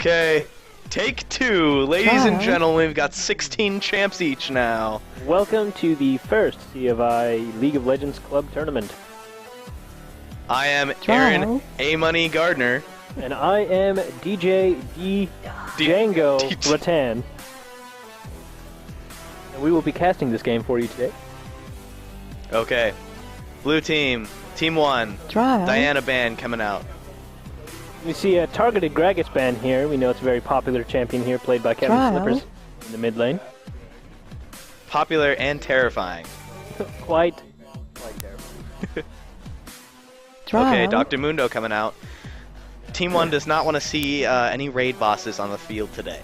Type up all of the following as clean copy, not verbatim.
Okay, take two. Ladies and gentlemen, we've got 16 champs each now. Welcome to the first C of I League of Legends Club Tournament. I am Aaron A-Money Gardner. And I am DJ Django Rattan. And we will be casting this game for you today. Okay. Blue team, Team 1, Diana Band coming out. We see a targeted Gragas ban here. We know it's a very popular champion here, played by Kevin Slippers in the mid lane. Popular and terrifying. Quite terrifying. Okay, Dr. Mundo coming out. Team 1 does not want to see any raid bosses on the field today.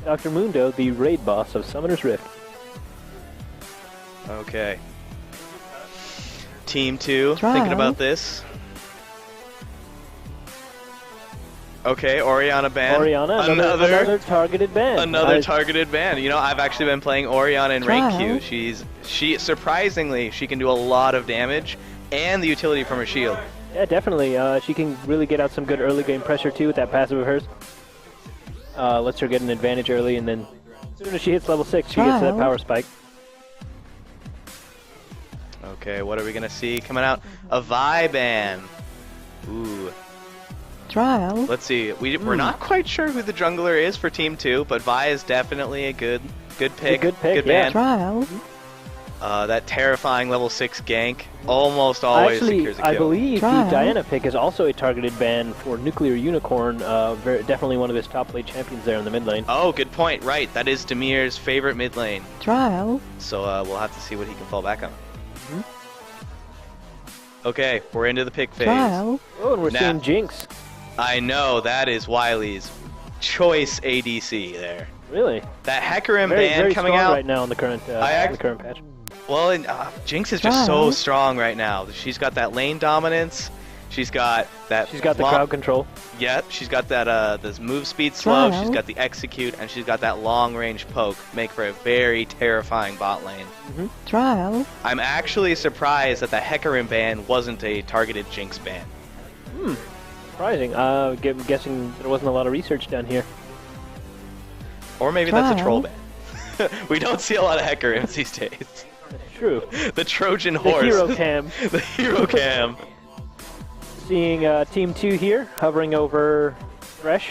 Dr. Mundo, the raid boss of Summoner's Rift. Okay. Team 2, thinking about this. Okay, Orianna ban. Orianna, another targeted ban. Another targeted ban. You know, I've actually been playing Orianna in rank queue. She surprisingly, she can do a lot of damage and the utility from her shield. Yeah, definitely. She can really get out some good early game pressure too with that passive of hers. Lets her get an advantage early, and then as soon as she hits level 6, she gets that power spike. Okay, what are we gonna see coming out? A Vi ban. Ooh. Let's see. We're not quite sure who the jungler is for Team 2, but Vi is definitely a good pick. Good ban. Yeah. That terrifying level 6 gank almost always secures a kill. I believe the Diana pick is also a targeted ban for Nuclear Unicorn. Definitely one of his top lane champions there in the mid lane. Oh, good point. Right, that is Demir's favorite mid lane. So we'll have to see what he can fall back on. Okay, we're into the pick phase. Oh, and we're seeing Jinx. I know, that is Wiley's choice ADC there. Really? That Hecarim ban coming out right now in the current patch. Well, and Jinx is just so strong right now. She's got that lane dominance. She's got that. She's got the crowd control. Yep. She's got that this move speed slow. She's got the execute, and she's got that long range poke. Make for a very terrifying bot lane. I'm actually surprised that the Hecarim ban wasn't a targeted Jinx ban. Surprising. Guessing there wasn't a lot of research done here. Or maybe that's a troll ban. We don't see a lot of Hecarims these days. That's true. The Trojan horse. The hero cam. The hero cam. Seeing Team 2 here, hovering over Thresh.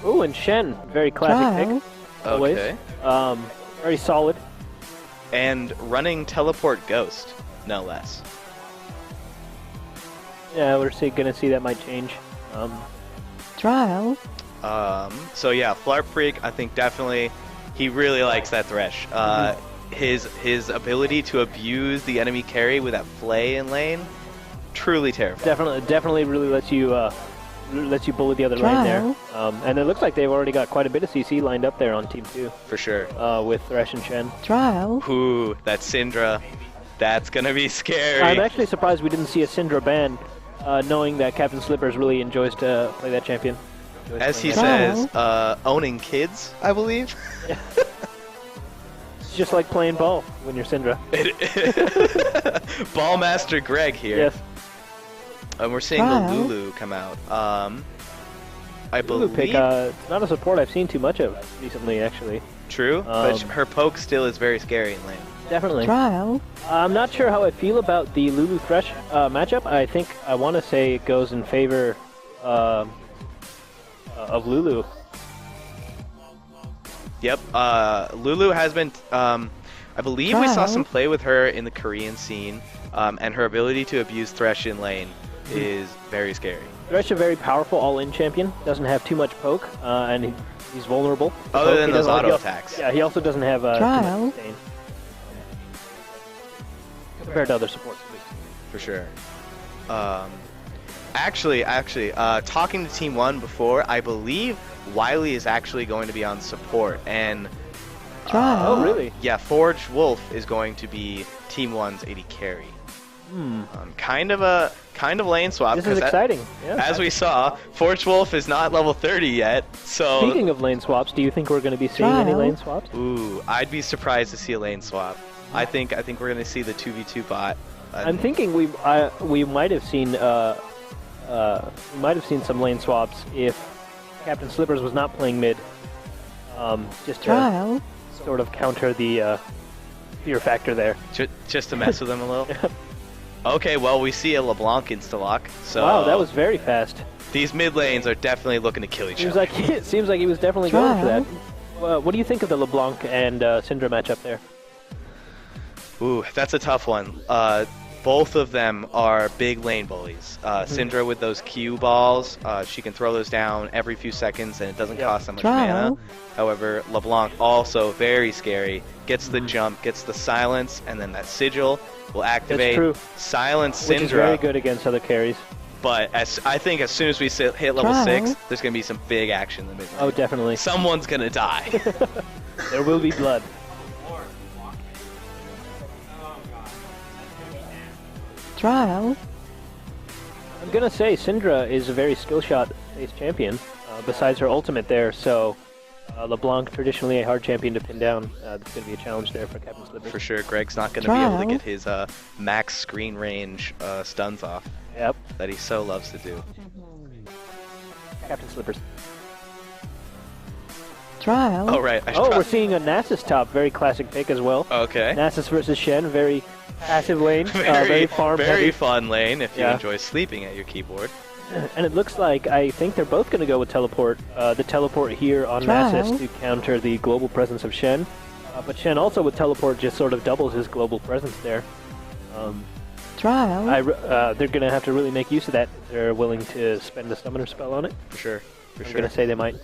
Ooh, and Shen. Very classic pick. Always. Okay. Very solid. And running Teleport Ghost, no less. Yeah, we're gonna see that might change. So yeah, Flarp Freak, I think definitely, he really likes that Thresh. His ability to abuse the enemy carry with that flay in lane, truly terrifying. Definitely really lets you bully the other lane there. And it looks like they've already got quite a bit of CC lined up there on Team 2. For sure. With Thresh and Shen. Ooh, that Syndra. That's gonna be scary. I'm actually surprised we didn't see a Syndra ban, knowing that Captain Slippers really enjoys to play that champion. As he says, owning kids, I believe. Yeah. It's just like playing ball when you're Syndra. Ballmaster Greg here. Yes. And we're seeing the Lulu come out. I Lulu believe... pick, it's not a support I've seen too much of recently, actually. True, but her poke still is very scary in lane. Definitely. I'm not sure how I feel about the Lulu Thresh matchup. I want to say it goes in favor of Lulu. Yep, Lulu has been, I believe we saw some play with her in the Korean scene, and her ability to abuse Thresh in lane is very scary. Thresh a very powerful all-in champion, doesn't have too much poke, and he's vulnerable. Other than those auto attacks. Yeah, he also doesn't have too much sustain. Compared to other supports, at least. For sure. Actually, talking to Team 1 before, I believe Wiley is actually going to be on support, and oh, really? Yeah, Forge Wolf is going to be Team 1's AD carry. Kind of lane swap. This is exciting. As we saw, Forge Wolf is not level 30 yet. So speaking of lane swaps, do you think we're going to be seeing any lane swaps? Ooh, I'd be surprised to see a lane swap. I think we're going to see the 2v2 bot. I'm thinking we might have seen we might have seen some lane swaps if Captain Slippers was not playing mid, just to sort of counter the fear factor there. Just to mess with him a little? Okay, well, we see a LeBlanc insta-lock, so... Wow, that was very fast. These mid lanes are definitely looking to kill each other. It seems like he was definitely going for that. What do you think of the LeBlanc and Syndra matchup there? Ooh, that's a tough one. Both of them are big lane bullies. Syndra with those Q balls, she can throw those down every few seconds and it doesn't cost that much mana. However, LeBlanc also very scary. Gets the jump, gets the silence, and then that sigil will activate. Silence Syndra. Which is very good against other carries. But I think as soon as we hit level 6, there's going to be some big action in the mid lane. Oh, definitely. Someone's going to die. There will be blood. Trial. I'm going to say Syndra is a very skill shot-based champion, besides her ultimate there, so LeBlanc, traditionally a hard champion to pin down. That's going to be a challenge there for Captain Slippers. For sure, Greg's not going to be able to get his max screen range stuns off. Yep. That he so loves to do. Captain Slippers. Trial. Oh, right. We're seeing a Nasus top. Very classic pick as well. Okay. Nasus versus Shen. Very passive lane. Very farm Very heavy. fun lane if you enjoy sleeping at your keyboard. And it looks like, I think they're both going to go with teleport. The teleport here on Nasus to counter the global presence of Shen. But Shen also with teleport just sort of doubles his global presence there. Trial. They're going to have to really make use of that. They're willing to spend a summoner spell on it. For sure. I'm going to say they might.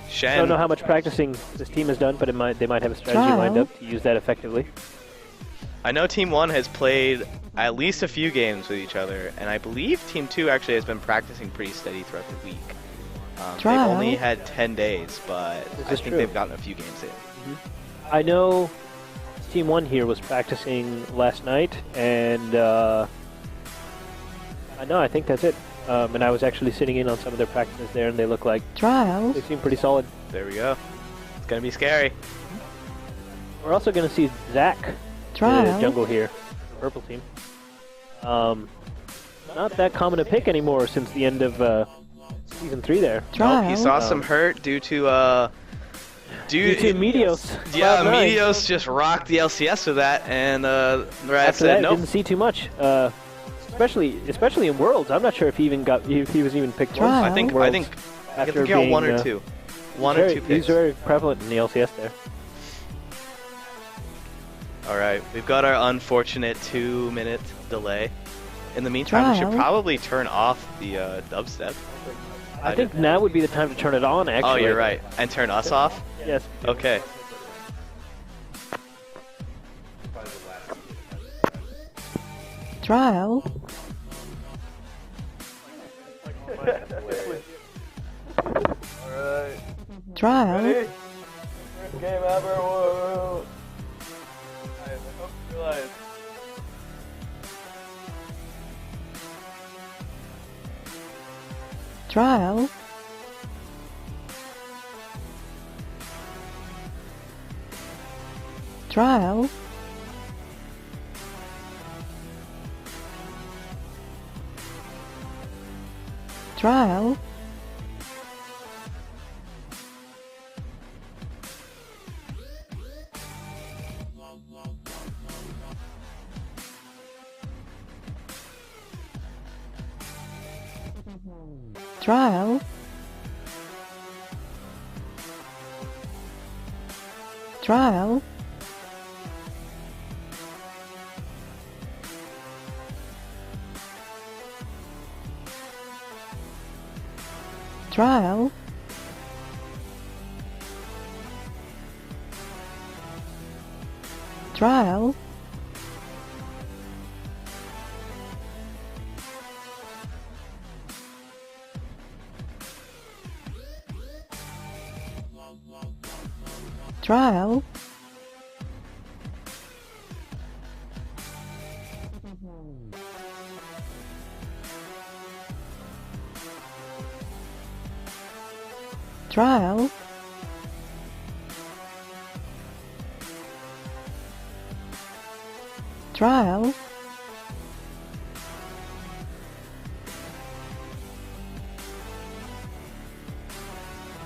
Shen. I don't know how much practicing this team has done, but they might have a strategy lined up to use that effectively. I know Team 1 has played at least a few games with each other, and I believe Team 2 actually has been practicing pretty steady throughout the week. They've only had 10 days, but I think they've gotten a few games in. I know Team 1 here was practicing last night, and I think that's it. And I was actually sitting in on some of their practices there, and they look like they seem pretty solid. There we go. It's going to be scary. We're also going to see Zach the jungle here, the purple team. Not that common a pick anymore since the end of Season 3 there. Nope, he saw some hurt due to Meteos. Yeah, Meteos just rocked the LCS with that, and Rad said nope. Didn't see too much. Especially in Worlds. I'm not sure if he was even picked once. I think he got one or two. One or two picks. He's very prevalent in the LCS there. Alright, we've got our unfortunate 2-minute delay. In the meantime, we should probably turn off the dubstep. I think now would be the time to turn it on, actually. Oh, you're right. And turn us off? Yes. Okay. Trial. Alright. Trial. Ready? First game ever. Whoa. Nice. I hope you realize. Trial. Trial. Trial. Trial. Trial. Trial. Trial. Trial. Trial. Trial.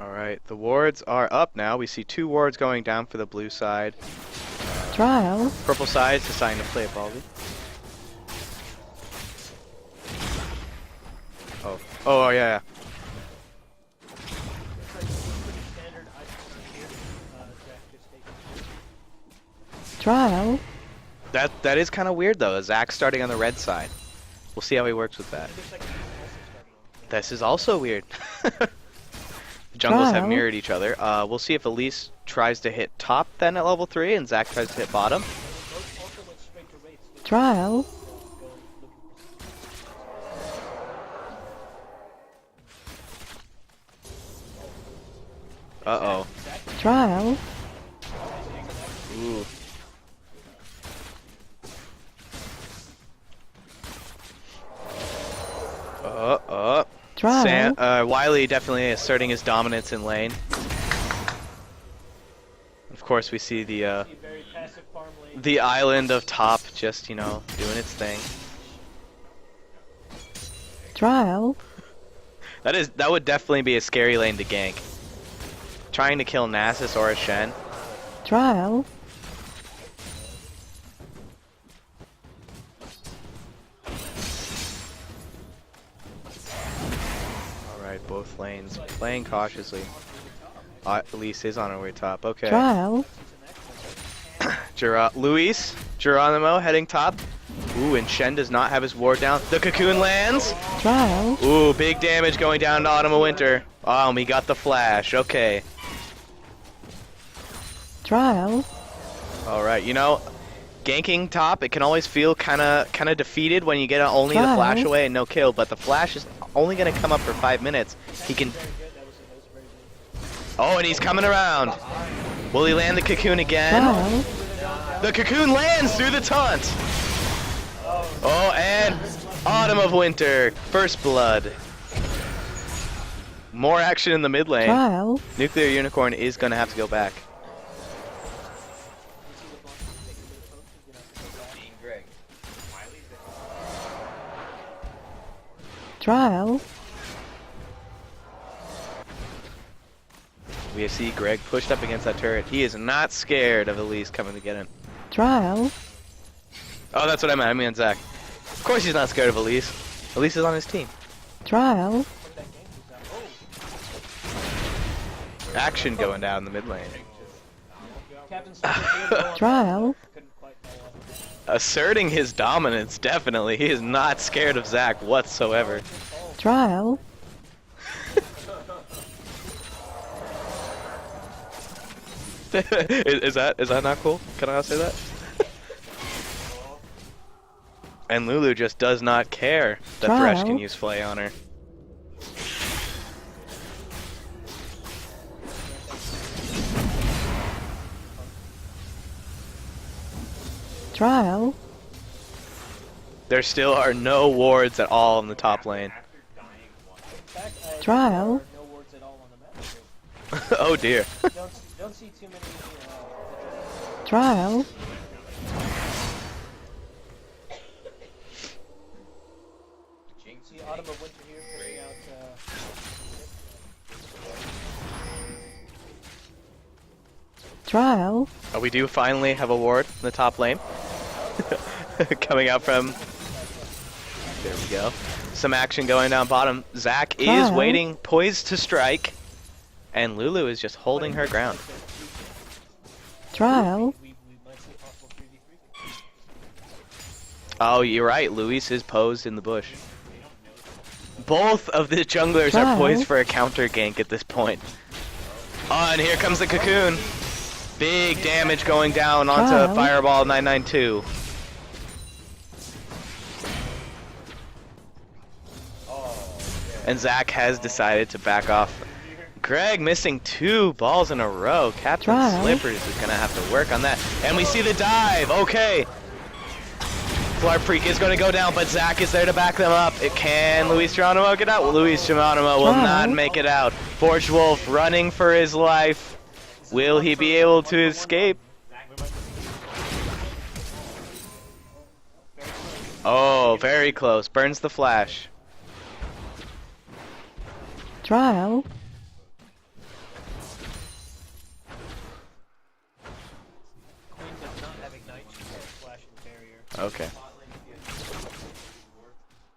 Alright, the wards are up now. We see 2 wards going down for the blue side. Trial. Purple side is deciding to play a Baldy. Oh. Oh, yeah, yeah. Trial. That is kind of weird, though. Zach's starting on the red side. We'll see how he works with that. This is also weird. The jungles have mirrored each other. We'll see if Elise tries to hit top then at level 3 and Zach tries to hit bottom. Trial. Uh-oh. Trial. Ooh. Trial. Wiley definitely asserting his dominance in lane. Of course, we see the island of top just, you know, doing its thing. Trial. That would definitely be a scary lane to gank. Trying to kill Nasus or a Shen. Trial. Alright, both lanes playing cautiously. Elise is on her way top. Okay. Trial. Luis, Geronimo heading top. Ooh, and Shen does not have his ward down. The cocoon lands. Trial. Ooh, big damage going down to Autumn of Winter. Oh, we got the flash. Okay. Trial. Alright, you know, ganking top, it can always feel kind of defeated when you get only the flash away and no kill, but the flash is only going to come up for 5 minutes. He can... Oh, and he's coming around. Will he land the cocoon again? Trial. The cocoon lands through the taunt. Oh, and Autumn of Winter. First blood. More action in the mid lane. Trial. Nuclear Unicorn is going to have to go back. Trial. We see Greg pushed up against that turret. He is not scared of Elise coming to get him. Trial. Oh, that's what I meant. I mean Zach. Of course he's not scared of Elise. Elise is on his team. Trial. Action going down the mid lane. Trial. Asserting his dominance, definitely. He is not scared of Zach whatsoever. Trial. is that not cool? Can I say that? And Lulu just does not care that Thresh can use Flay on her. Trial. There still are no wards at all in the top lane. Trial. Oh dear. Don't see too many. Trial. See Autumn of Winter here pushing out. Trial. Oh, we do finally have a ward in the top lane. Coming out from... There we go. Some action going down bottom. Zach is waiting, poised to strike. And Lulu is just holding her ground. Trial. Oh, you're right. Luis is posed in the bush. Both of the junglers are poised for a counter gank at this point. Oh, and here comes the cocoon. Big damage going down onto Fireball 992. And Zach has decided to back off. Greg missing 2 balls in a row. Captain Slippers is going to have to work on that. And we see the dive. Okay. Flarp Freak is going to go down, but Zach is there to back them up. Can Luis Geronimo get out? Luis Geronimo will not make it out. Forge Wolf running for his life. Will he be able to escape? Oh, very close. Burns the flash. Trial. Okay.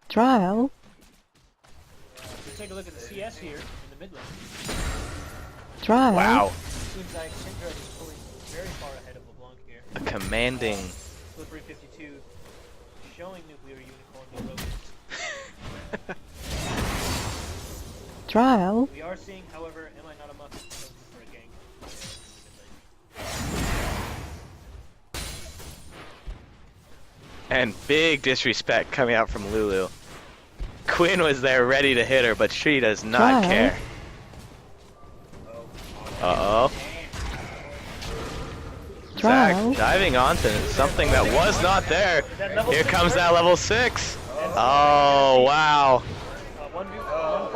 Trial. Let's take a look at the CS here in the mid lane. Trial. Wow. Seems like Syndra is pulling very far ahead of LeBlanc here. A commanding. Slippery 52 showing Nuclear Unicorn the ropes. Trial. We are seeing, however, Am I Not a Muff for a gang. And big disrespect coming out from Lulu. Quinn was there ready to hit her, but she does not care. Uh-oh. Zach diving onto something that was not there. Here comes that level 6. Oh, wow.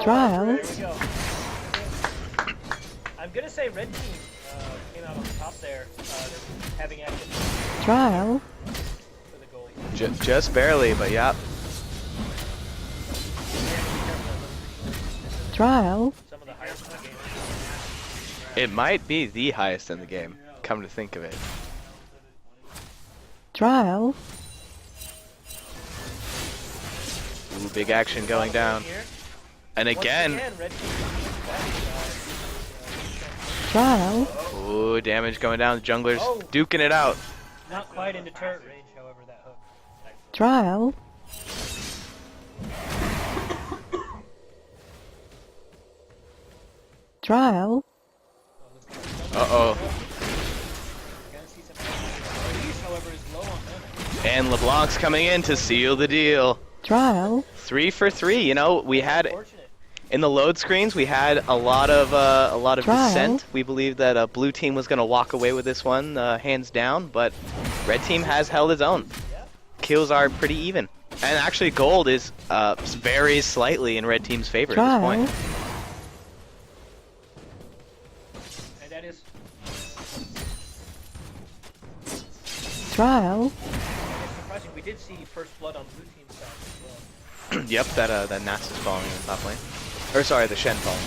Trial. There we go. I'm gonna say red team came out on top there, having action Trial. for the goal. Just barely, but yeah. Trial. Some of the highest in the game. It might be the highest in the game, come to think of it. Trial. Ooh, big action going down. And again. Red team Trial. Ooh, damage going down. Junglers duking it out. not quite into turret range, however, that hook. Trial. Trial. Uh-oh. Gonna see some Elise, however, is low on mana. And LeBlanc's coming in to seal the deal. Trial. 3 for 3. You know, we had Fortunate. in the load screens we had a lot of Trial. dissent. We believed that blue team was going to walk away with this one, hands down. But red team has held its own. Kills are pretty even, and actually gold is varies slightly in red team's favor at Trial. this point. And that is Trial. surprising. We did see first blood on blue team's side as well. Yep, that Nass is falling in the top lane. Or sorry, the Shen falling.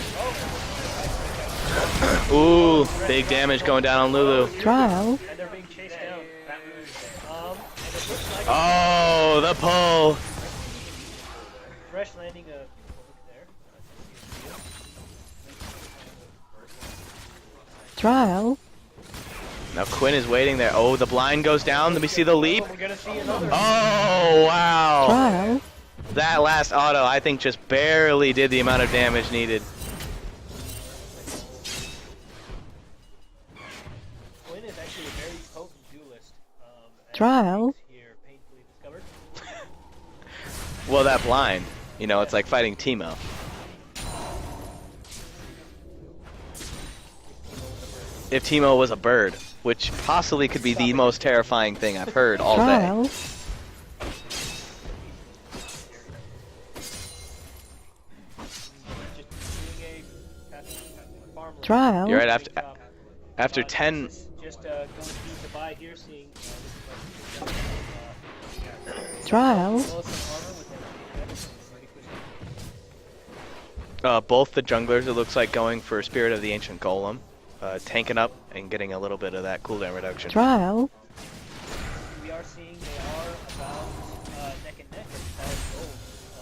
Ooh, big damage going down on Lulu. Trial. And they're being chased down. And it looks like Oh, the pull. Fresh landing a hook there. Trial. Now Quinn is waiting there. Oh, the blind goes down. Let me see the leap. We're gonna see another. Oh, wow. Trial. That last auto, I think, just barely did the amount of damage needed. Quinn is actually a very potent duelist. As Trial. here painfully discovered. Well, that blind, you know, it's like fighting Teemo. If Teemo was a bird, which possibly could be the most terrifying thing I've heard all day. Trial. Trial. You're right, after 10... Just going to buy here, seeing Trial. Both the junglers, it looks like, going for Spirit of the Ancient Golem. Tanking up and getting a little bit of that cooldown reduction. Trial. We are seeing they are about neck and neck as far as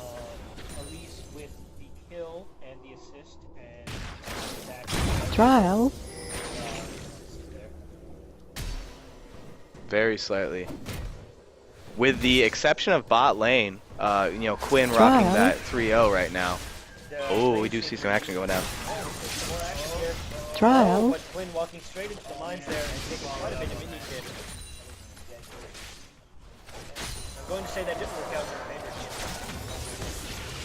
gold. Elise with the kill and the assist, and that Trial. Very slightly. With the exception of bot lane, you know, Quinn rocking that 3-0 right now. Oh, we do see some action going down. Trial. But Quinn walking straight into the mines there and taking quite a bit of minion damage. I'm going to say that didn't work out in her favor.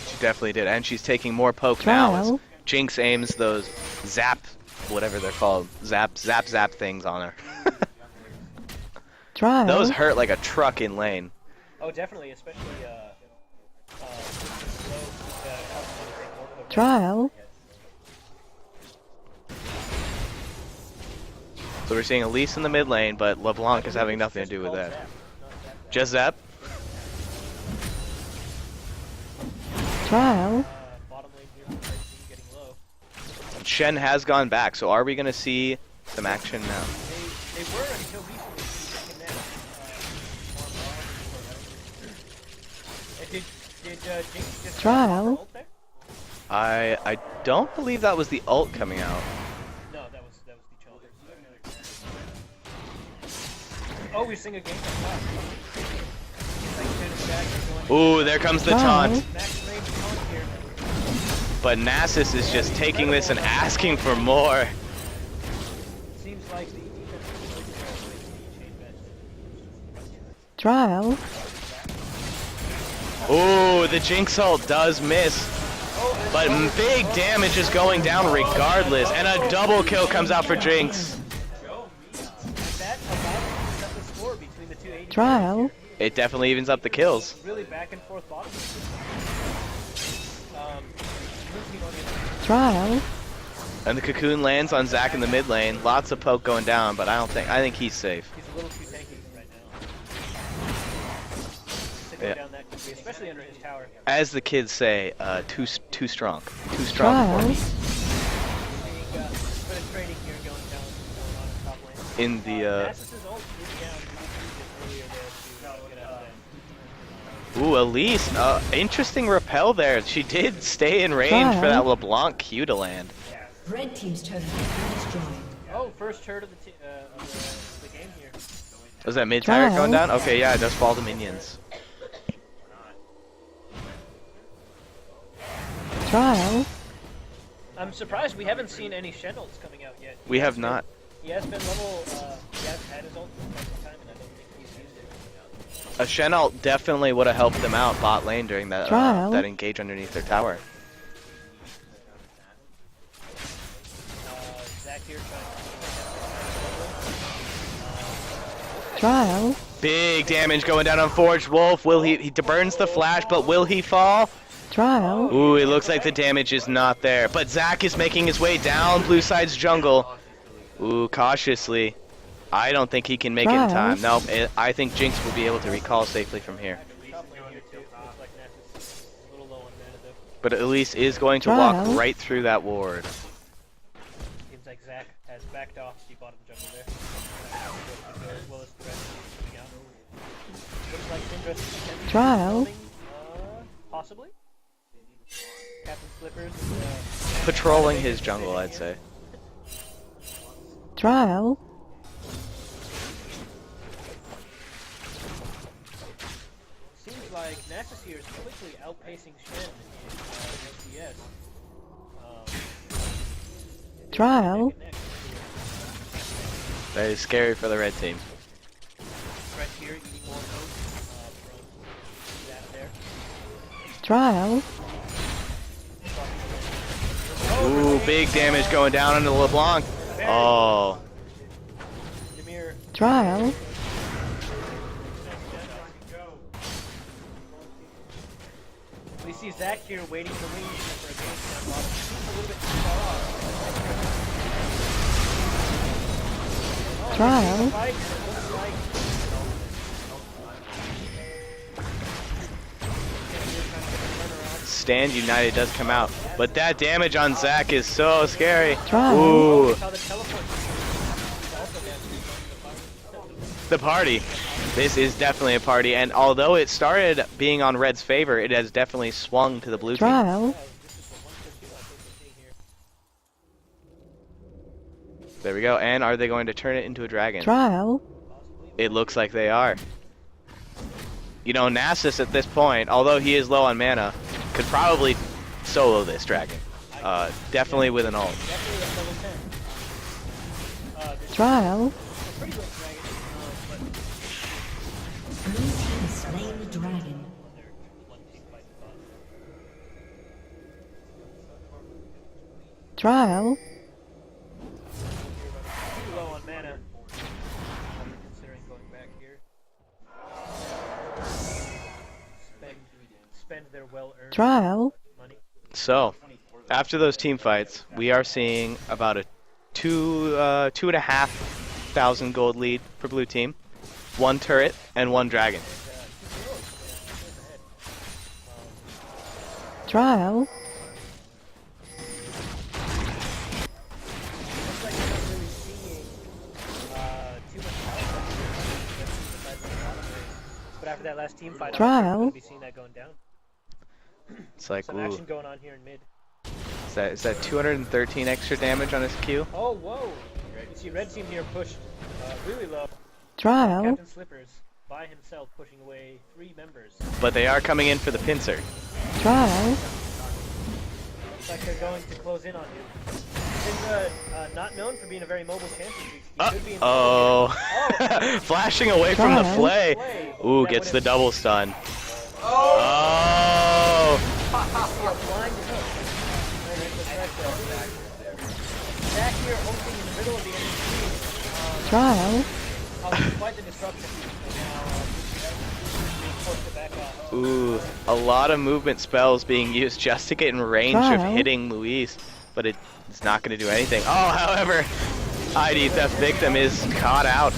She definitely did, and she's taking more poke now as Trial. Jinx aims those zap, whatever they're called, zap things on her. Trial. Those hurt like a truck in lane. Oh, definitely, especially Trial. So we're seeing Elise in the mid lane, but LeBlanc is having nothing to do with that. Just zap. Trial. bottom lane here, right, getting low. And Shen has gone back, so are we going to see some action now? They were until recently taken down. Jinx just Trial. ult there? I don't believe that was the ult coming out. No, that was the shoulder. Oh, we're seeing a game like that. Ooh, there comes the taunt. Max range taunt here. But Nasus is just taking this and asking for more. Seems like the defense is chain best. Trial. Ooh, the Jinx ult does miss. But big damage is going down regardless. And a double kill comes out for Jinx. That allows us to set the score between the two AD. Trial. It definitely evens up the kills. Really back and forth bottom. Trial. And the cocoon lands on Zac in the mid lane. Lots of poke going down, but I think he's safe. He's a little too tanky right now. Yeah. Down that quickly, especially under his tower. As the kids say, too strong. Too strong Trial. for me. Seeing a bit of trading here going on in top lane. In the Nasus's ult is down. He used it earlier there to get out of that. ooh, Elise, interesting repel there. She did stay in range for that LeBlanc Q to land. Red team's turret has been destroyed. Oh, first turret of the game here. Was that mid tower going down? Okay, yeah, it does fall to minions. Trial. I'm surprised we haven't seen any Shen ults coming out yet. We have not. He has been level, he has had his ult for quite some time, and I don't think he's used it. A Shen ult definitely would have helped them out bot lane during that that engage underneath their tower. Zac here Trial. Big damage going down on Forged Wolf. Will he burns the flash, but will he fall? Trial. Ooh, it looks like the damage is not there. But Zac is making his way down blue side's jungle. Ooh, cautiously. I don't think he can make it in time. Nope, I think Jinx will be able to recall safely from here. But Elise is going to walk right through that ward. Seems like Zac has backed off the bottom jungle there. As well as the rest coming out. Looks like Syndra Trial. possibly. Captain Flippers Patrolling his jungle, I'd say. Trial. seems like Nasus here is quickly outpacing Shen in SDS. Trial. That is scary for the red team. Right here, eating more from that there. Trial. Ooh, big damage going down onto LeBlanc. Oh. Demir. Trial. We see Zac here waiting for wings for a game down bottom. Seems a little bit too far off. Trial. Fight, it looks like Stand United does come out. But that damage on Zac is so scary. Trial. Ooh. how the teleport The party. This is definitely a party, and although it started being on Red's favor, it has definitely swung to the blue team. Trial. There we go, and are they going to turn it into a dragon? Trial. It looks like they are. You know, Nasus at this point, although he is low on mana, could probably solo this dragon. Definitely with an ult. Trial. Blue team has slain the dragon. Trial. Too low on mana. Considering going back here. Spend their well-earned Trial. money. So, after those team fights, we are seeing about a 2,500 gold lead for blue team, 1 turret, and 1 dragon. Trial. Looks like we're not really seeing too much power besides the bottom race. But after that last team fight, Trial. we're going to be seeing that going down. It's like, Some ooh. action going on here in mid. Is that 213 extra damage on his Q? Oh, whoa! You see red team here pushed really low. Trial. Captain Slippers by himself pushing away 3 members. But they are coming in for the pincer. Trial. Looks like they're going to close in on you. He's not known for being a very mobile champion. He could be in oh. Flashing away from the flay. Ooh, gets the double stun. Oh! Blind hook. Back here, hosting in the middle of the enemy team. Trial. Quite the disruption. Forced to back off. Ooh, a lot of movement spells being used just to get in range of hitting Luis, but it's not going to do anything. Oh, however, ID Theft Victim is caught out.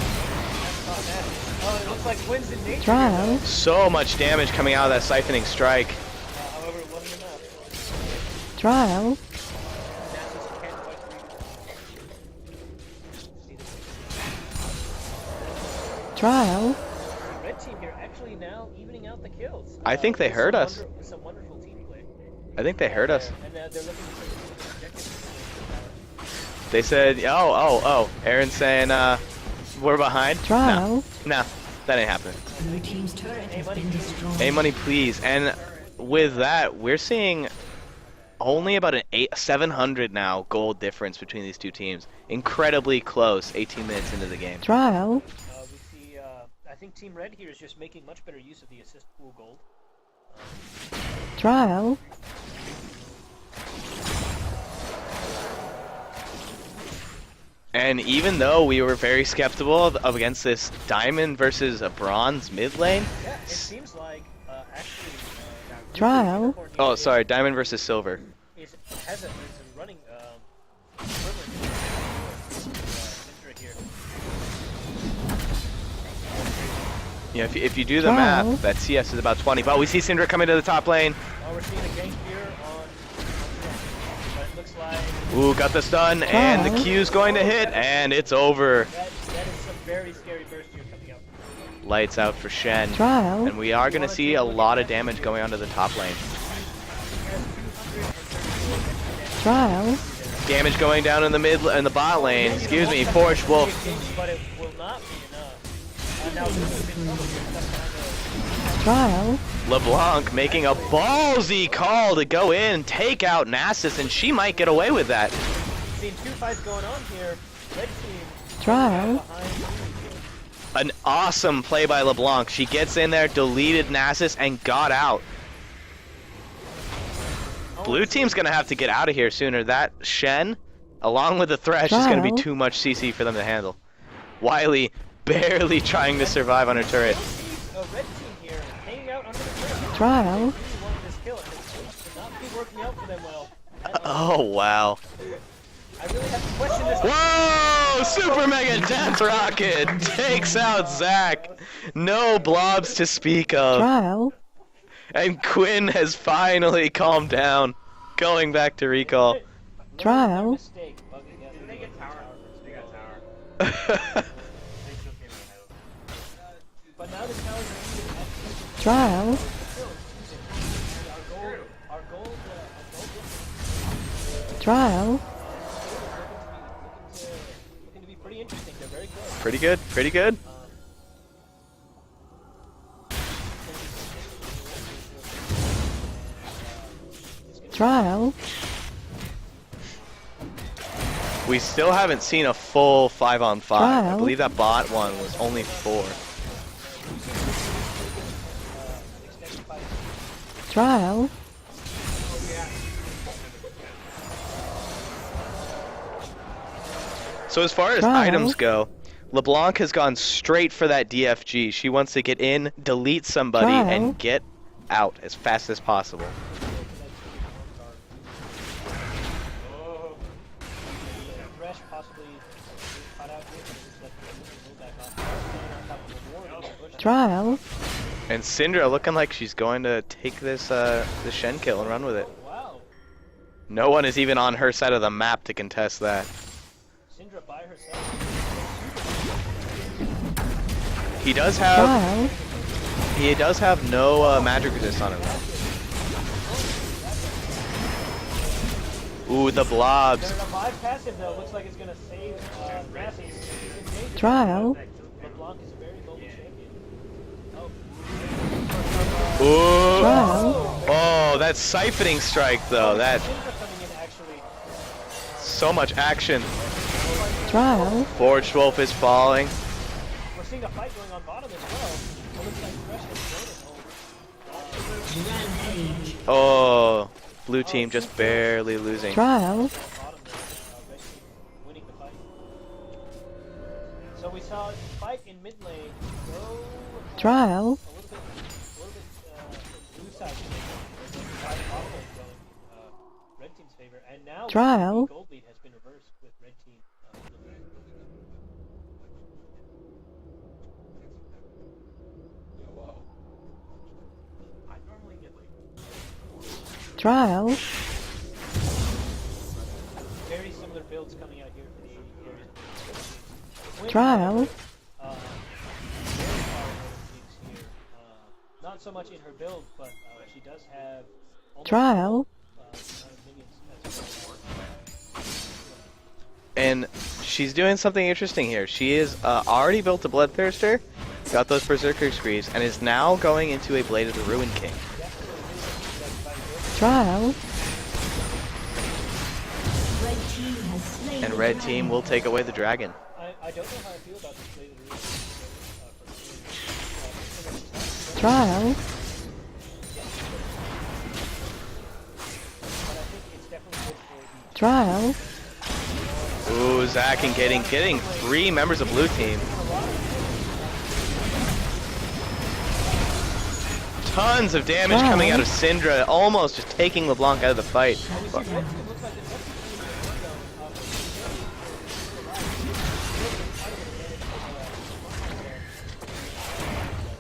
Oh, it looks like wins in nature. Trial. So much damage coming out of that siphoning strike. However, it wasn't enough. Trial. The Trial. red team here actually now evening out the kills. I think they heard us. With some wonderful team play. I think they heard us. And they're looking for objectives. They said, oh, Aaron's saying, we're behind. Trial. No, that ain't happening. Blue team's turret has been destroyed. Hey, money, please. And with that, we're seeing only about an 700 now gold difference between these two teams. Incredibly close, 18 minutes into the game. Trial. We see, I think Team Red here is just making much better use of the assist pool gold. Trial. And even though we were very skeptical of against this diamond versus a bronze mid lane. Yeah, it seems like actually. Trial. Oh, sorry, diamond versus silver. Has a running here. Yeah, if you do the math, that CS is about 20. But we see Syndra coming to the top lane. Oh, we're seeing a gank here on but it looks like. Ooh, got the stun, and the Q's going to hit, and it's over. That is some very scary burst here coming up. Lights out for Shen. Trial. And we are going to see a lot of damage going onto the top lane. Trial. Damage going down in the in the bot lane. Excuse me, Forged Wolf. But it will not be enough. Now Lucy's in trouble here, stuck behind Trial. LeBlanc making a ballsy call to go in, take out Nasus, and she might get away with that. Seeing 2 fights going on here. Red team. Trial. Behind. An awesome play by LeBlanc. She gets in there, deleted Nasus, and got out. Blue team's going to have to get out of here sooner. That Shen, along with the Thresh, is going to be too much CC for them to handle. Wiley barely trying to survive on her turret. A red team here hanging out under the turret. Trial. Really wanted this kill, and it seems to not be working out for them well. Oh, wow. I really have to question this. Whoa! Super Mega Death Rocket takes out Zac. No blobs to speak of. Trial. And Quinn has finally calmed down, going back to recall. Trial. Mistake. They get tower. But now the towers are Trial. our gold Trial. looking to be pretty interesting. They're very good. Pretty good, pretty good. Trial. We still haven't seen a full 5-on-5. I Trial. believe that bot one was only 4. Trial. So as far as Trial. items go, LeBlanc has gone straight for that DFG. She wants to get in, delete somebody, Trial. and get out as fast as possible. Thresh possibly caught out here, but just let the move back on. On top of the ward in the bush. Trial. And Syndra looking like she's going to take this Shen kill and run with it. Wow. No one is even on her side of the map to contest that. Syndra by herself. He does Trial. have no magic resist on him though. Ooh, the blobs. Their revive passive though looks like it's gonna save Nasus. Trial. LeBlanc is a very mobile champion. Ooh. Trial. Oh, that siphoning strike though. That Syndra coming in actually. so much action. Trial. Forged Wolf is falling. We're seeing a fight going on bottom as well. It looks like Thresh has joined it. Rampage. Oh, blue team just barely losing. Trial. Bottom there, red team winning the fight. So we saw a fight in mid lane go Trial. a little bit blue side bottom lane going red team's favor, and now Trial. the gold lead has been reversed with red team. Trial. Very similar builds coming out here for the areas. Trial. Very powerful teams here. Not so much in her build, but she does have almost Trial. minions as well. And she's doing something interesting here. She is already built a Bloodthirster, got those Berserker Screeds, and is now going into a Blade of the Ruin King. Trial. Red team has slain And the red dragon. team will take away the dragon. I don't know how I feel about this Blade of the Ruin Trial. but I think it's definitely good for the Trial. Ooh, Zack and getting 3 members of blue team. Tons of damage coming out of Syndra, almost just taking LeBlanc out of the fight. But-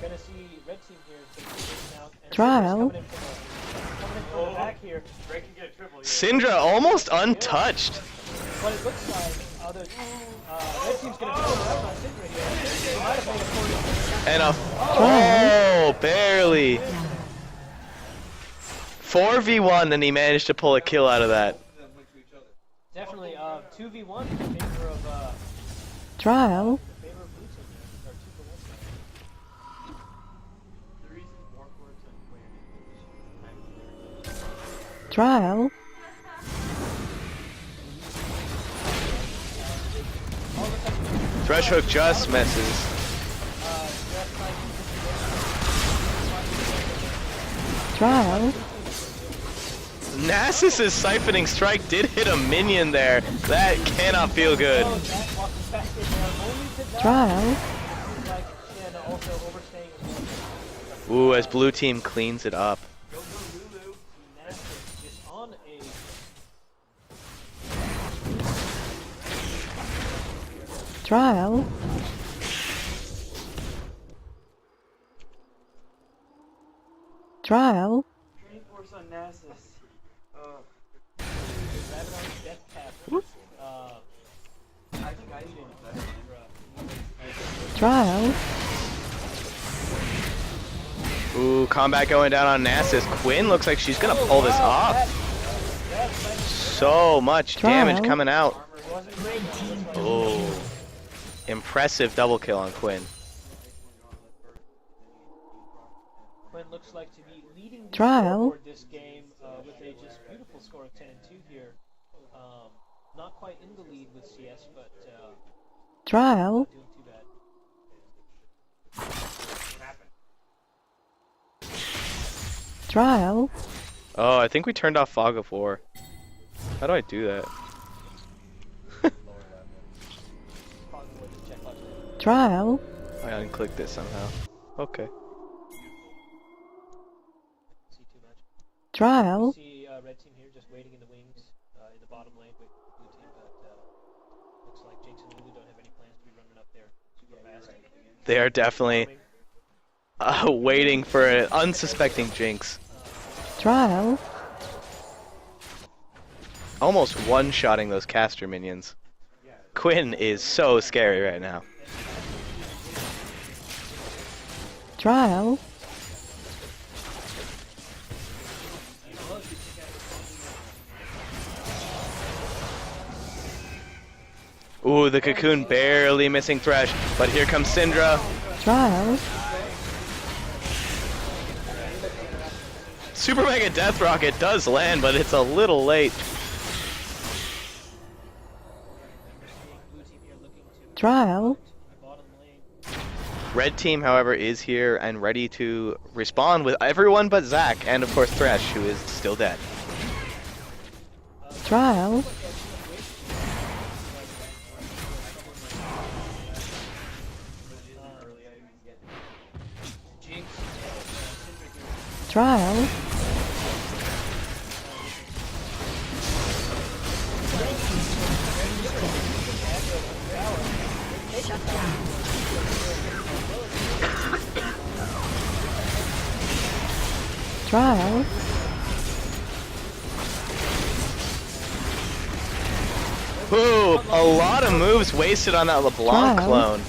gonna see red team here taking out and Trial. coming in from the back here. Syndra almost untouched. What it looks like, red team's gonna build up on Syndra here. They might have made a 40. And a... Oh, barely. 4v1 and he managed to pull a kill out of that. Definitely 2v1 in favor of Trial. blue team there, or 2 for 1. Trial. Thresh Hook just misses. Trial. Nasus's siphoning strike did hit a minion there. That cannot feel good. Trial. Ooh, as blue team cleans it up. Trial. Trial. Trial. Ooh, combat going down on Nasus. Quinn looks like she's gonna pull this off. So much damage Trial. coming out. Oh, impressive double kill on Quinn. Quinn looks like to be leading the Trial. scoreboard this game with a just beautiful score of 10-2 here. Not quite in the lead with CS, but Trial. not doing too bad. Trial. Oh, I think we turned off Fog of War. How do I do that? Trial. I unclicked it somehow. Okay. See too much. Trial. See red team here just waiting in the wings in the bottom lane with blue team, but looks like Jinx and Lulu don't have any plans to be running up there super fast. They are definitely waiting for an unsuspecting Jinx. Trial. Almost one-shotting those caster minions. Quinn is so scary right now. Trial. Ooh, the cocoon barely missing Thresh, but here comes Syndra. Trial. Super Mega Death Rocket does land, but it's a little late. Trial. Red team, however, is here and ready to respond with everyone but Zac, and of course Thresh, who is still dead. Trial. Trial. Trial. Ooh, a lot of moves wasted on that LeBlanc Trial. clone.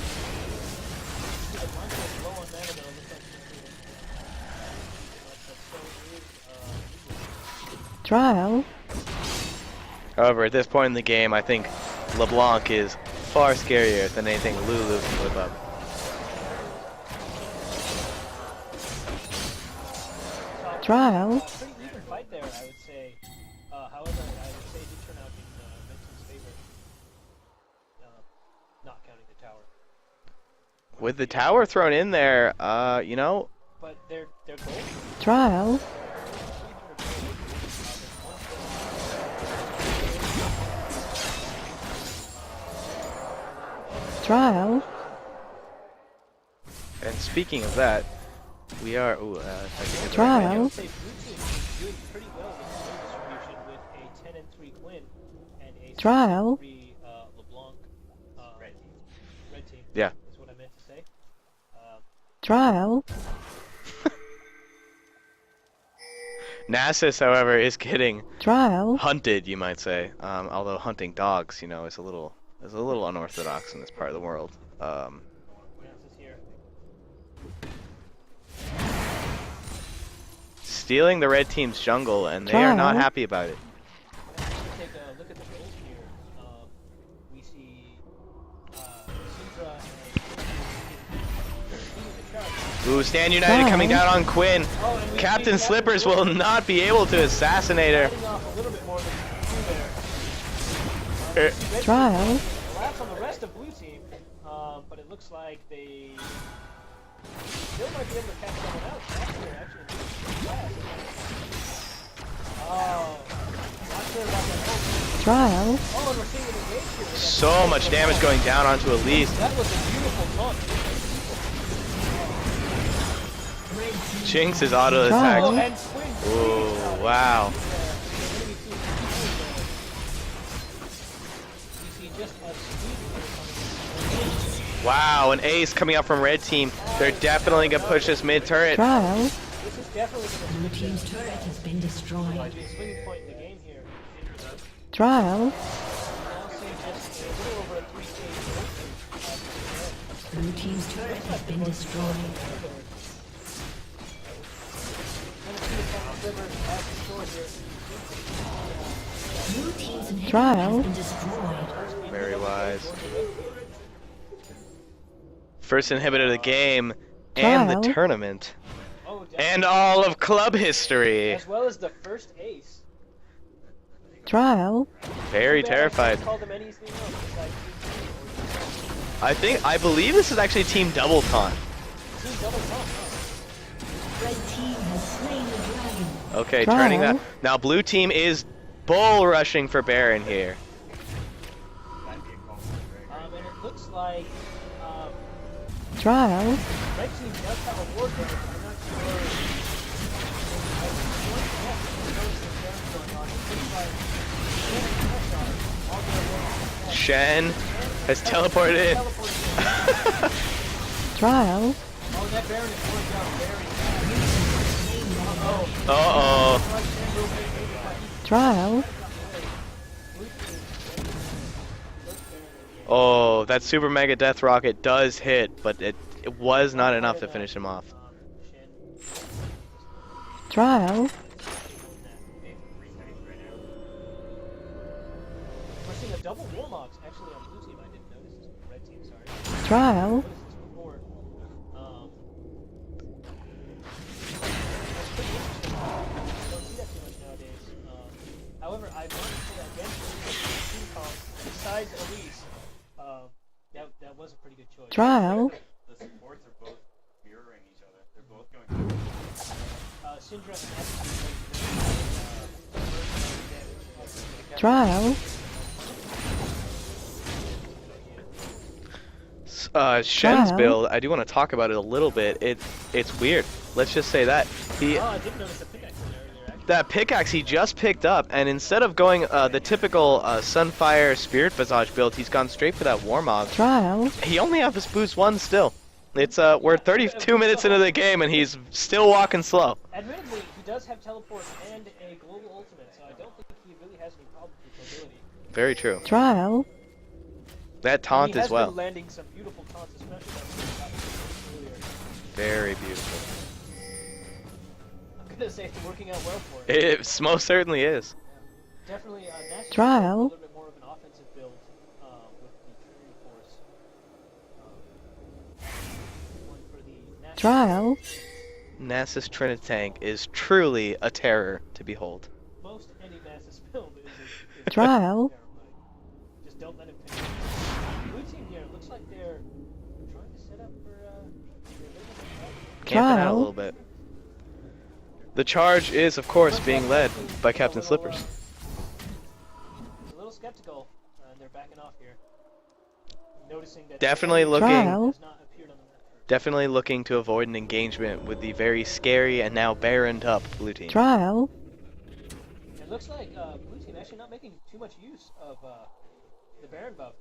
Trial. However, at this point in the game, I think LeBlanc is far scarier than anything Lulu can whip up. Trial. Pretty even fight there, I would say. However, I would say it did turn out in Vincent's favor. Not counting the tower. With the tower thrown in there, you know, But they're gold. Trial. Trial. and speaking of that, we are, ooh, I think it's Trial. I would say blue team is doing pretty well with the win distribution with a 10-3 Quinn and a Trial. 3 LeBlanc. Red team. Yeah. Is what I meant to say. Trial. Nasus, however, is getting Trial. hunted, you might say. Although hunting dogs, you know, is a little unorthodox in this part of the world. Yes, it's here. Stealing the red team's jungle, and they are not Trial. happy about it. Take a look at the goals here. We see Syndra and Ooh, Stand United Trial. coming down on Quinn. Oh, and we Captain see Slippers will not be able to assassinate her. fighting off a little bit more than two there. Red Trial. team collapse on the rest of blue team, but it looks like they still might be able to catch someone else. Actually, fast. Oh, not sure about that ult. Trial. Oh, and we're seeing an engage here. with So much damage going down onto Elise. That was a beautiful taunt. Jinx's auto Trial. attack. And Quinn. Ooh, wow. You see just a speed. Wow, an ace coming out from red team. They're definitely going to push this mid turret. Trial. This is definitely Blue team's turret has been destroyed. going to be a swinging point in the game here. Trial. Now see just a little over a 3-stage Blue team's turret has been destroyed. Blue team's inhibitor Trial. has been destroyed. Very wise. First inhibitor of the game and the Trial. tournament. Oh, definitely. And all of club history. As well as the first ace. Trial. Very Too bad I can't terrified. call them anything else besides I believe this is actually Team DoubleTaunt. Team DoubleTaunt. Red team has slain the dragon. Okay, Trial. turning that. Now blue team is bull rushing for Baron here. And it looks like Trial. Red Team does have a ward there, but I'm not sure. Shen has teleported in. Trial. Oh, that Baron is going down very fast. Uh-oh. Trial. Oh, that super mega death rocket does hit, but it was not enough to finish him off. Trial. We're seeing a double Warmogs actually on blue team. I didn't notice this. Red team, sorry. Trial. I noticed this before. That's pretty interesting. I don't see that too much nowadays. However, I wanted to say that against team comp, besides Elise, that was a pretty good choice. Trial. The supports are both mirroring each other. They're both going. Syndra and Trial. Shen's Trial. build, I do want to talk about it a little bit. It's weird. Let's just say that. I didn't notice the pickaxe in there earlier, actually. That pickaxe he just picked up, and instead of going the typical Sunfire Spirit Visage build, he's gone straight for that Warmog. Trial. He only has his boost 1 still. It's we're 32 minutes into the game, and he's still walking slow. Admittedly, he does have teleport and a global ultimate, so I don't think he really has any problem with mobility. Very true. Trial. That taunt he has as well. been landing some beautiful taunts, especially that we got earlier. Very beautiful. I'm gonna say it's working out well for him. It most certainly is. Definitely, Nash Trial. a little bit more of an offensive build with the Trinity Force. One for the Nash. Trial. Nasus Trinitank is truly a terror to behold. Most any Nasus build is Trial. terrifying. Just don't let him finish. Blue team here looks like they're trying to set up for Camping out a Trial. little bit. The charge is, of course, being led by Captain Slippers. He's a little skeptical, and they're backing off here. Noticing that Definitely looking, Trial. has not appeared on the map. definitely looking to avoid an engagement with the very scary and now baroned up blue team. Trial. It looks like blue team actually not making too much use of the Baron buff.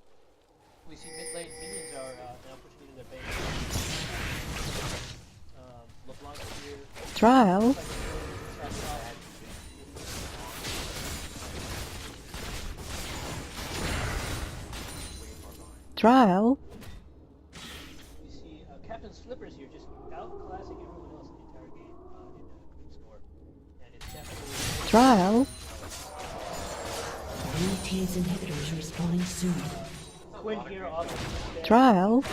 We see mid lane minions are now pushing into their base. LeBlanc here. Trial. Looks like they're really trapped off. Trial. We see Captain Slippers here just outclassing everyone else in the entire game in good score. And it's definitely Trial. Blue team's inhibitors respawning soon. Quinn here off the Trial.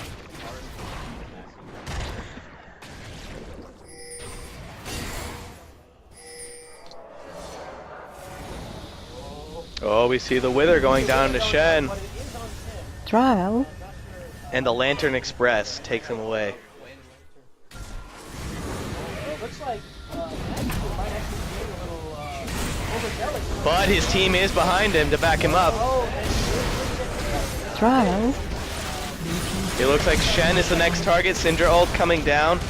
Oh, we see the Wither going down to Shen, But it is on 10. Trial. I'm not sure. and the Lantern Express takes him away. It looks like Nashville might actually be a little overzealous. But his team is behind him to back him up. Oh, and Trial. It looks like Shen is the next target. Syndra ult coming down.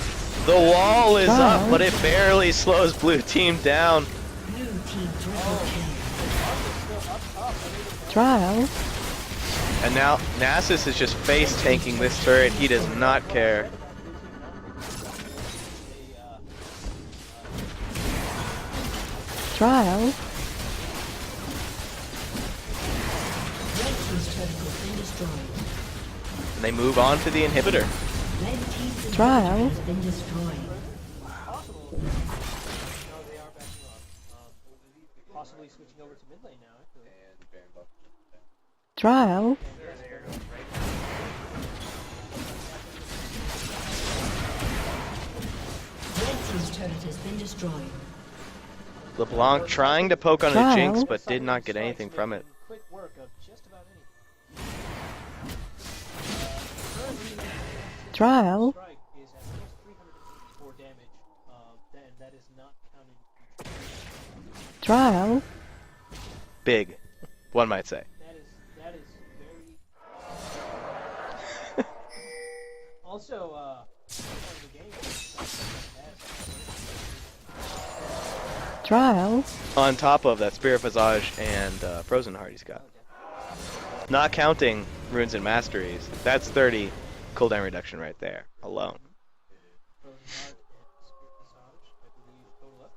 The wall is up, but it barely slows blue team down. Blue team triple kill. Trial. And now Nasus is just face tanking this turret. He does not care. Trial. Red team's turret has been destroyed. And they move on to the inhibitor. Red team's inhibitor Trial. has been destroyed. possible. No, they are backing off. Possibly switching over to mid lane now, actually. Trial. Red team's turret has been destroyed. LeBlanc trying to poke on a Trial. Jinx, but did not get anything from it. Quick work of just about anything. Trial. Strike is at just 384 damage. Then that is not counting. Trial. Big, one might say. That is very. Also, part of the game. Trial. On top of that Spirit Visage and Frozen Heart he's got. Not counting Runes and Masteries. That's 30 cooldown reduction right there, alone. Frozen Heart and Spirit Visage, I believe, total up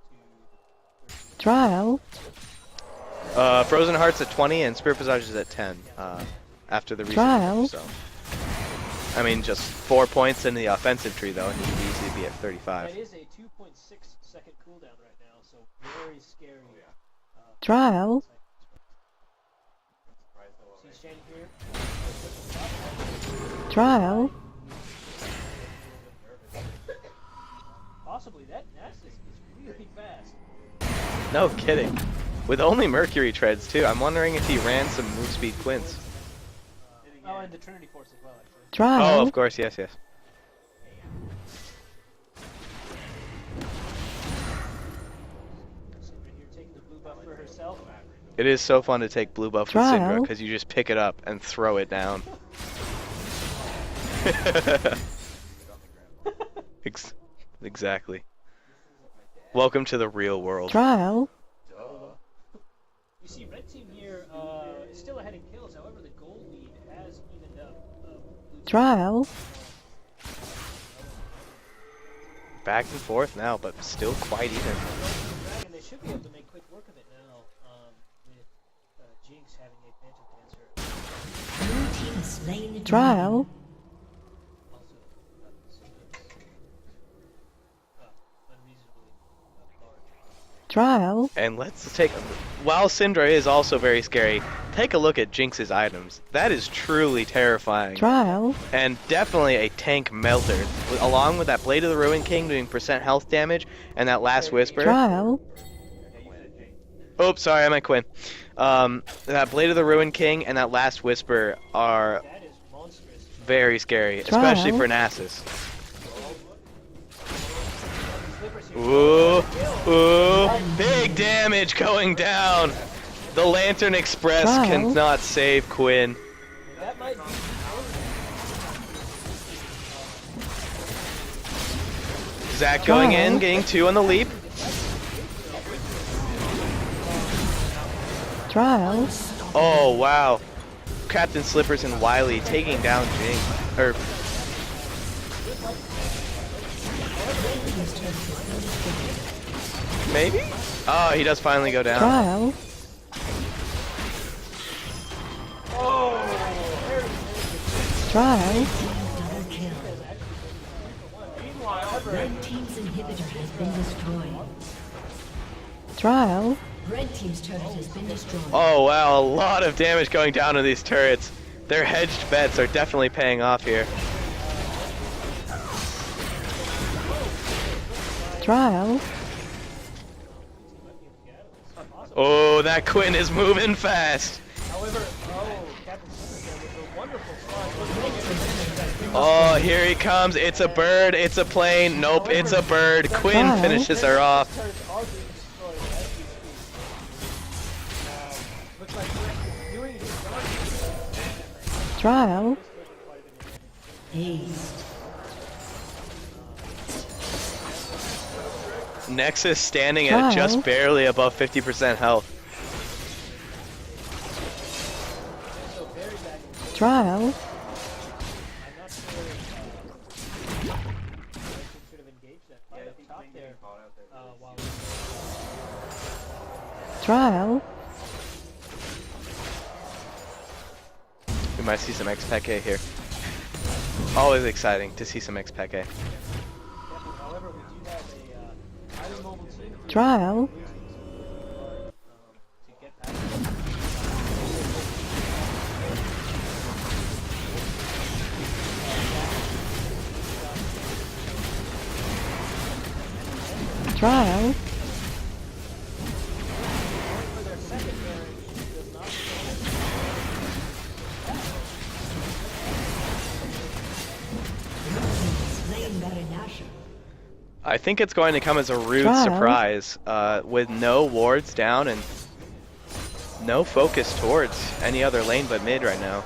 to. Trial. Frozen Heart's at 20 and Spirit Visage is at 10 after the Trial. reset. So, I mean, just 4 points in the offensive tree though, and he could easily be at 35. That is a 2.6 second cooldown right now, so very scary. Trial. See exchange here. Trial. Possibly that Nasus is really fast. No kidding. With only Mercury treads too. I'm wondering if he ran some move speed Quints. Oh, and the Trinity Force as well, actually. Trial. Oh, of course, yes, yes. Syndra here taking the blue buff for herself. It is so fun to take blue buff with Trial. Syndra because you just pick it up and throw it down. Exactly. Welcome to the real world. Trial. You see, red team here is still ahead in kills. However, the gold lead has evened up. Blue team. Trial. Dragon, Back and forth now, but still quite even. they should be able to make quick work of it now. With Jinx having the advantage against her. Blue team has slain the Trial. Also, unreasonably large. Trial. And let's take, while Syndra is also very scary, take a look at Jinx's items. That is truly terrifying. Trial. And definitely a tank melter. Along with that Blade of the Ruin King doing % health damage, and that last Whisper. Trial. Oops, sorry, I meant Quinn. That Blade of the Ruin King and that last Whisper are That is monstrous. very scary, Trial. especially for Nasus. Slippers here. Ooh, ooh, big damage going down. The Lantern Express Trial. cannot save Quinn. That might be. Zac going in, Trial. getting 2 on the leap. Trial. Oh, wow. Captain Slippers and Wily taking down Jinx. Or, maybe? Oh, he does finally go down. Trial. Trial. double kill. Red team's inhibitor has been destroyed. Trial. Red team's turret has been destroyed. Oh, wow, a lot of damage going down on these turrets. Their hedged bets are definitely paying off here. Trial. Oh, that Quinn is moving fast. However, Captain Slippers there with a wonderful spawn. Oh, here he comes. It's a bird. It's a plane. Nope, it's a bird. Quinn Wow. finishes her off. Turrets are being destroyed as we speak. Looks like we're doing his Trial. Ace. Nexus standing Trial. at just barely above 50% health. Trial. I'm not sure if should have engaged that fight up top there while Trial. We might see some X-Peke here. Always exciting to see some X-Peke. however we do have a highly mobile team here. Trial. To get past Trial. for their secondary does not Slain Baron Nashor. I think it's going to come as a rude Trial. surprise with no wards down and no focus towards any other lane but mid right now.